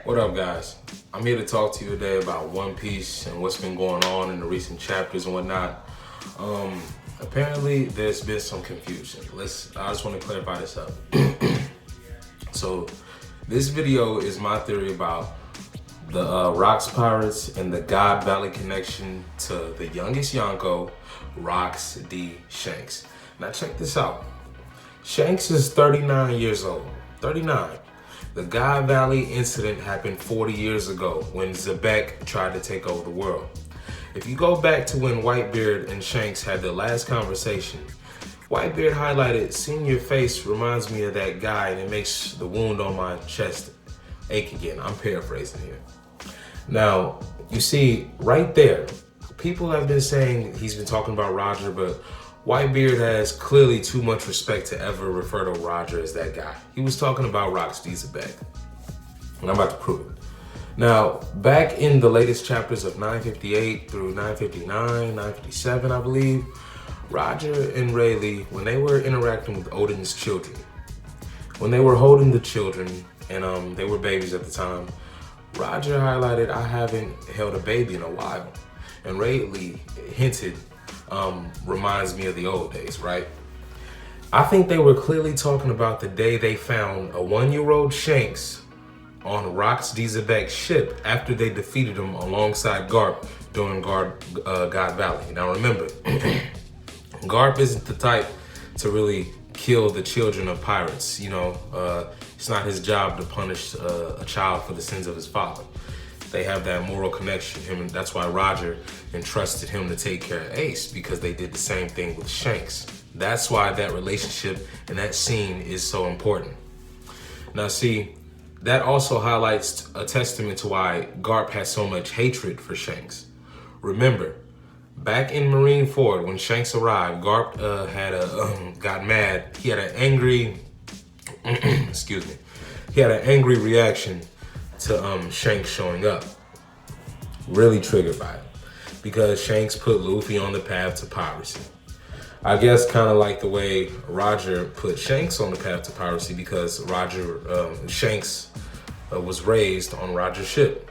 What up, guys? I'm here to talk to you today about One Piece and what's been going on in the recent chapters and whatnot. Apparently, there's been some confusion. I just want to clarify this up. So, this video is my theory about the Rocks Pirates and the God Valley connection to the youngest Yonko, Rocks D. Shanks. Now, check this out. Shanks is 39 years old. 39. The God Valley incident happened 40 years ago when Xebec tried to take over the world. If you go back to when Whitebeard and Shanks had their last conversation, Whitebeard highlighted, "Seeing your face reminds me of that guy and it makes the wound on my chest ache again." I'm paraphrasing here. Now, you see, right there, people have been saying he's been talking about Roger, but Whitebeard has clearly too much respect to ever refer to Roger as that guy. He was talking about Rocks D. Xebec, and I'm about to prove it. Now, back in the latest chapters of 958 through 959, 957, I believe, Roger and Rayleigh, when they were interacting with Odin's children, when they were holding the children, and they were babies at the time, Roger highlighted, "I haven't held a baby in a while." And Rayleigh hinted, reminds me of the old days, right? I think they were clearly talking about the day they found a 1-year-old Shanks on Rocks D. Xebec's ship after they defeated him alongside Garp during God Valley. Now remember, Garp isn't the type to really kill the children of pirates. It's not his job to punish a child for the sins of his father. They have that moral connection. And that's why Roger entrusted him to take care of Ace, because they did the same thing with Shanks. That's why that relationship and that scene is so important. Now see, that also highlights a testament to why Garp has so much hatred for Shanks. Remember, back in Marineford, when Shanks arrived, Garp got mad. He had an angry, excuse me, he had an angry reaction to Shanks showing up. Really triggered by it, because Shanks put Luffy on the path to piracy. I guess kind of like the way Roger put Shanks on the path to piracy, because Shanks was raised on Roger's ship.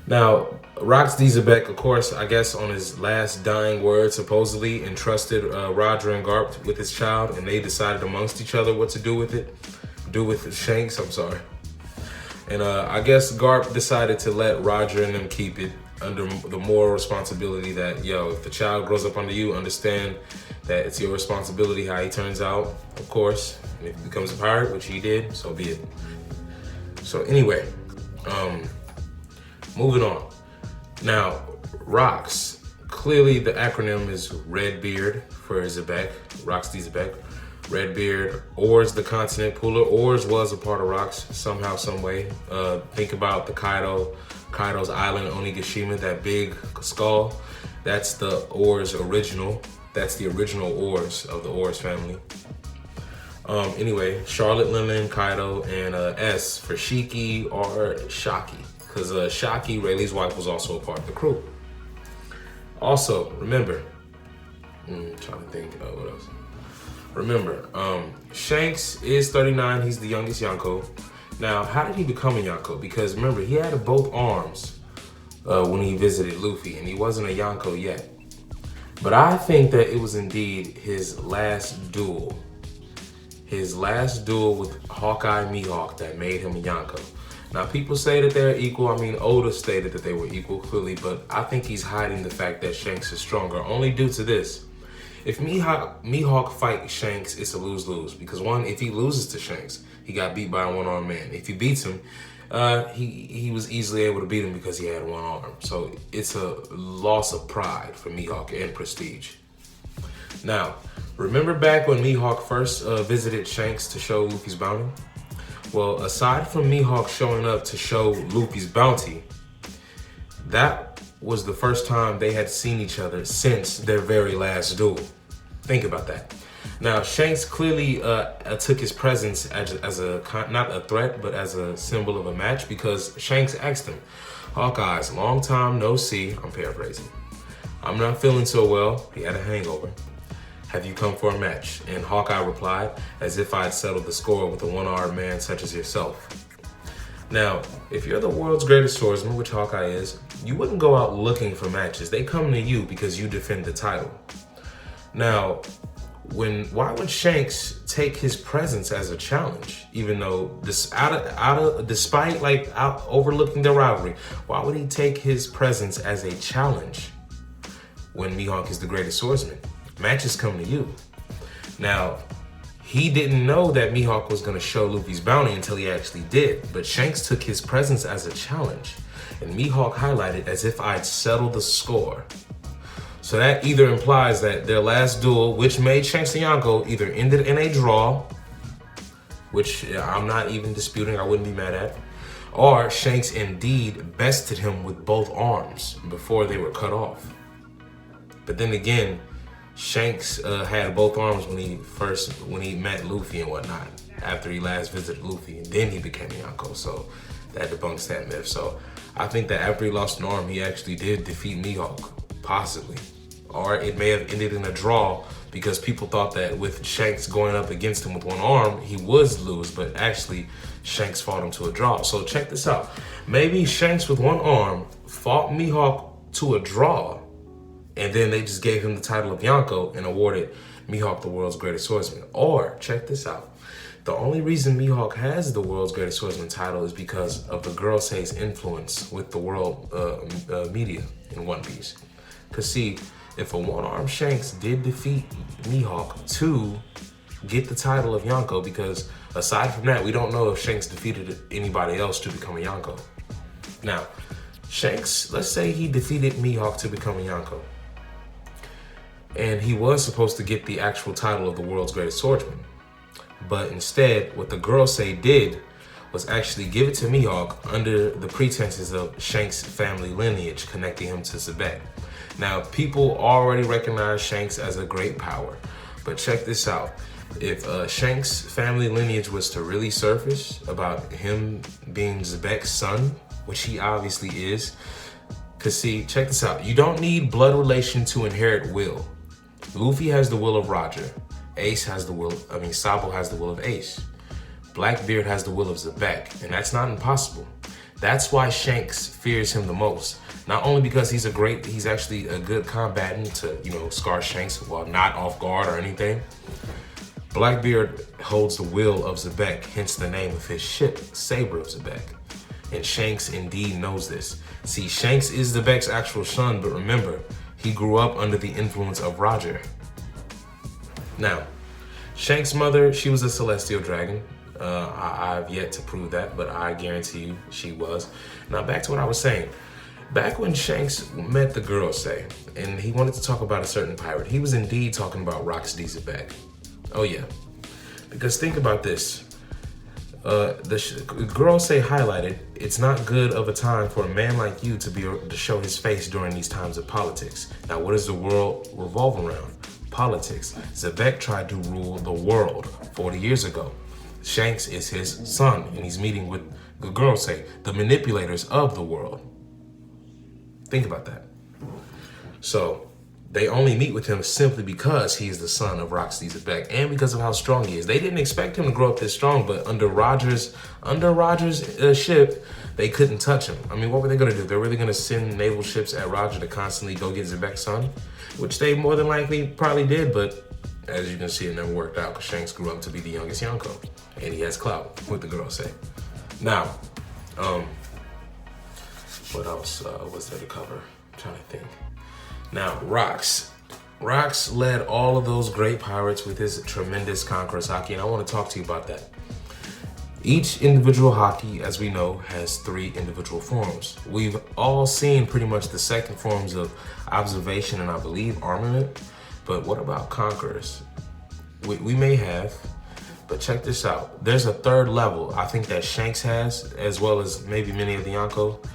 Now, Rocks D. Xebec, of course, I guess on his last dying words, supposedly entrusted Roger and Garp with his child, and they decided amongst each other what to do with Shanks, I'm sorry. And I guess Garp decided to let Roger and them keep it under the moral responsibility that, if the child grows up under you, understand that it's your responsibility how he turns out, of course. And if he becomes a pirate, which he did, so be it. So anyway, moving on. Now, Rocks, clearly the acronym is Redbeard for Xebec, Rocks D. Xebec. Redbeard, Oars the continent puller. Oars was a part of Rocks somehow, some way. Think about the Kaido's island, Onigashima, that big skull. That's the Oars original. That's the original Oars of the Oars family. Anyway, Charlotte, Lemon, Kaido, and S for Shiki or Shaki, because Shaki, Rayleigh's wife, was also a part of the crew. Also, remember, I'm trying to think what else. Remember, Shanks is 39. He's the youngest Yonko. Now, how did he become a Yonko? Because remember, he had both arms when he visited Luffy, and he wasn't a Yonko yet. But I think that it was indeed his last duel. His last duel with Hawkeye Mihawk that made him a Yonko. Now, people say that they're equal. I mean, Oda stated that they were equal, clearly, but I think he's hiding the fact that Shanks is stronger, only due to this. If Mihawk fight Shanks, it's a lose-lose. Because one, if he loses to Shanks, he got beat by a one-armed man. If he beats him, he was easily able to beat him because he had one arm. So it's a loss of pride for Mihawk and prestige. Now, remember back when Mihawk first visited Shanks to show Luffy's bounty? Well, aside from Mihawk showing up to show Luffy's bounty, that was the first time they had seen each other since their very last duel. Think about that. Now, Shanks clearly took his presence as not a threat, but as a symbol of a match, because Shanks asked him, "Hawkeyes, long time no see," I'm paraphrasing. "I'm not feeling so well," he had a hangover. "Have you come for a match?" And Hawkeye replied, "As if I had settled the score with a one-armed man such as yourself." Now, if you're the world's greatest swordsman, which Hawkeye is, you wouldn't go out looking for matches. They come to you because you defend the title. Now, why would Shanks take his presence as a challenge, even though despite overlooking the rivalry, why would he take his presence as a challenge when Mihawk is the greatest swordsman? Matches come to you. Now, he didn't know that Mihawk was going to show Luffy's bounty until he actually did, but Shanks took his presence as a challenge, and Mihawk highlighted as if I'd settled the score. So that either implies that their last duel, which made Shanks and Yonko, either ended in a draw, which I'm not even disputing, I wouldn't be mad at, or Shanks indeed bested him with both arms before they were cut off. But then again, Shanks had both arms when he met Luffy and whatnot, after he last visited Luffy, and then he became Yonko, so that debunks that myth. So I think that after he lost an arm, he actually did defeat Mihawk, possibly. Or it may have ended in a draw because people thought that with Shanks going up against him with one arm, he would lose, but actually Shanks fought him to a draw. So check this out. Maybe Shanks with one arm fought Mihawk to a draw, and then they just gave him the title of Yonko and awarded Mihawk the world's greatest swordsman. Or, check this out. The only reason Mihawk has the world's greatest swordsman title is because of the Girl-Sei's influence with the world media in One Piece. Because see, if a one-armed Shanks did defeat Mihawk to get the title of Yonko, because aside from that, we don't know if Shanks defeated anybody else to become a Yonko. Now, Shanks, let's say he defeated Mihawk to become a Yonko, and he was supposed to get the actual title of the world's greatest swordsman. But instead, what the Girl-Sei did was actually give it to Mihawk under the pretenses of Shanks' family lineage, connecting him to Xebec. Now, people already recognize Shanks as a great power, but check this out. If Shanks' family lineage was to really surface about him being Xebec's son, which he obviously is, because see, check this out. You don't need blood relation to inherit will. Luffy has the will of Roger. Sabo has the will of Ace. Blackbeard has the will of Xebec, and that's not impossible. That's why Shanks fears him the most. Not only because he's actually a good combatant to, scar Shanks while not off guard or anything. Blackbeard holds the will of Xebec, hence the name of his ship, Saber of Xebec. And Shanks indeed knows this. See, Shanks is Xebec's actual son, but remember, he grew up under the influence of Roger. Now, Shanks' mother, she was a celestial dragon. I've yet to prove that, but I guarantee you she was. Now, back to what I was saying. Back when Shanks met the Girl-Sei, and he wanted to talk about a certain pirate, he was indeed talking about Roxy Xebec. Oh yeah, because think about this. The Girl-Sei highlighted, it's not good of a time for a man like you to show his face during these times of politics. Now, what does the world revolve around? Politics. Xebec tried to rule the world 40 years ago. Shanks is his son, and he's meeting with the Girl-Sei, the manipulators of the world. Think about that. So they only meet with him simply because he is the son of Roxy Xebec and because of how strong he is. They didn't expect him to grow up this strong, but under Roger's ship, they couldn't touch him. I mean, what were they gonna do? They're really gonna send naval ships at Roger to constantly go get Xebec's son, which they more than likely probably did, but as you can see, it never worked out because Shanks grew up to be the youngest Yonko, and he has clout with the Girl-Sei. Now, what else was there to cover? I'm trying to think. Now, Rox led all of those great pirates with his tremendous conqueror's haki, and I want to talk to you about that. Each individual haki, as we know, has 3 individual forms. We've all seen pretty much the second forms of observation and I believe armament, but what about conquerors? We may have, but check this out. There's a 3rd level I think that Shanks has, as well as maybe many of the Yonko.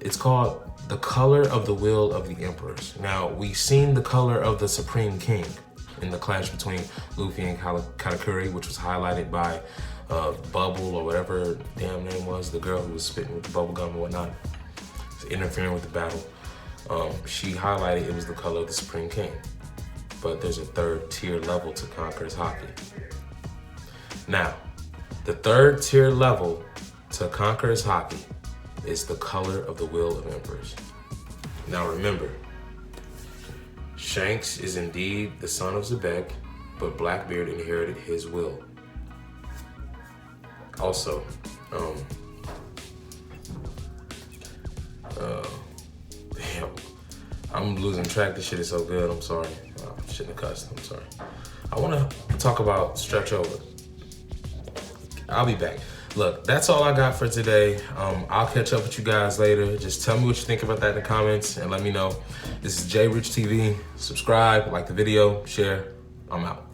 It's called the color of the will of the emperors. Now, we've seen the color of the Supreme King in the clash between Luffy and Katakuri, which was highlighted by Bubble or whatever damn name was, the girl who was spitting with the bubble gum and whatnot, interfering with the battle. She highlighted it was the color of the Supreme King. But there's a 3rd tier level to Conqueror's haki. Now, the 3rd tier level to conquer is hockey. It's the color of the will of emperors. Now remember, Shanks is indeed the son of Xebec, but Blackbeard inherited his will. Also, damn, I'm losing track. This shit is so good. I'm sorry. I shouldn't have cussed. I'm sorry. I want to talk about stretch over. I'll be back. Look, that's all I got for today. I'll catch up with you guys later. Just tell me what you think about that in the comments and let me know. This is J Rich TV. Subscribe, like the video, share. I'm out.